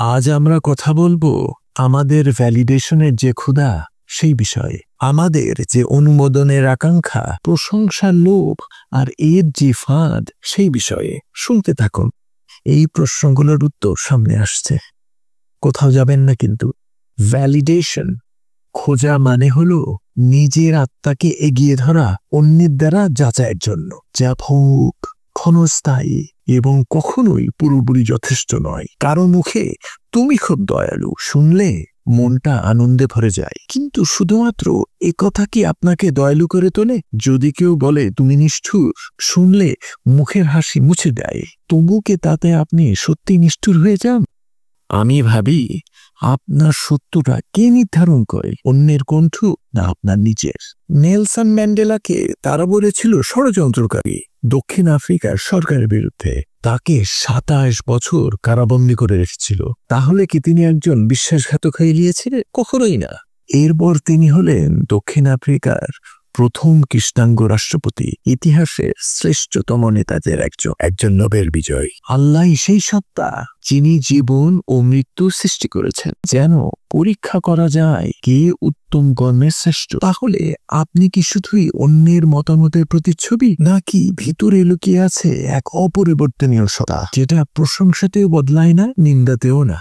আজ আমরা কথা বলবো আমাদের ভ্যালিডেশনের যে ক্ষুধা সেই বিষয়ে, আমাদের যে অনুমোদনের আকাঙ্ক্ষা, প্রশংসার লোভ আর এর যে ফাঁদ সেই বিষয়ে। শুনতে থাকুন, এই প্রশ্নগুলোর উত্তর সামনে আসছে। কোথাও যাবেন না কিন্তু। ভ্যালিডেশন খোঁজা মানে হলো নিজের আত্মাকে এগিয়ে ধরা অন্যের দ্বারা যাচাইয়ের জন্য, যা ভোগ, ক্ষণস্থায়ী এবং কখনোই পুরোপুরি যথেষ্ট নয়। কারো মুখে তুমি খুব দয়ালু শুনলে মনটা আনন্দে ভরে যায়, কিন্তু শুধুমাত্র একথা কি আপনাকে দয়ালু করে তোলে? যদি কেউ বলে তুমি নিষ্ঠুর, শুনলে মুখের হাসি মুছে দেয়, তবু কি তাতে আপনি সত্যি নিষ্ঠুর হয়ে যান? আমি ভাবি, আপনার সত্যটা কে নির্ধারণ করে, অন্যের কণ্ঠ না আপনার নিজের? নেলসন ম্যান্ডেলাকে তারা বলেছিল ষড়যন্ত্রকারী দক্ষিণ আফ্রিকার সরকারের বিরুদ্ধে। তাকে ২৭ বছর কারাবন্দী করে রেখেছিল। তাহলে কি তিনি একজন বিশ্বাসঘাতক হয়ে গিয়েছিলেন? কখনোই না। এরপর তিনি হলেন দক্ষিণ আফ্রিকার প্রথম কৃষ্ণাঙ্গ রাষ্ট্রপতি, ইতিহাসের শ্রেষ্ঠতম নেতাদের একজন নোবেল বিজয়ী। আল্লাহ সেই সত্তা যিনি জীবন ও মৃত্যু সৃষ্টি করেছেন যেন পরীক্ষা করা যায় কে উত্তম কর্মের শ্রেষ্ঠ। তাহলে আপনি কি শুধুই অন্যের মতামতের প্রতিচ্ছবি, নাকি ভিতরে লুকিয়ে আছে এক অপরিবর্তনীয় সত্তা, যেটা প্রশংসাতেও বদলায় না, নিন্দাতেও না?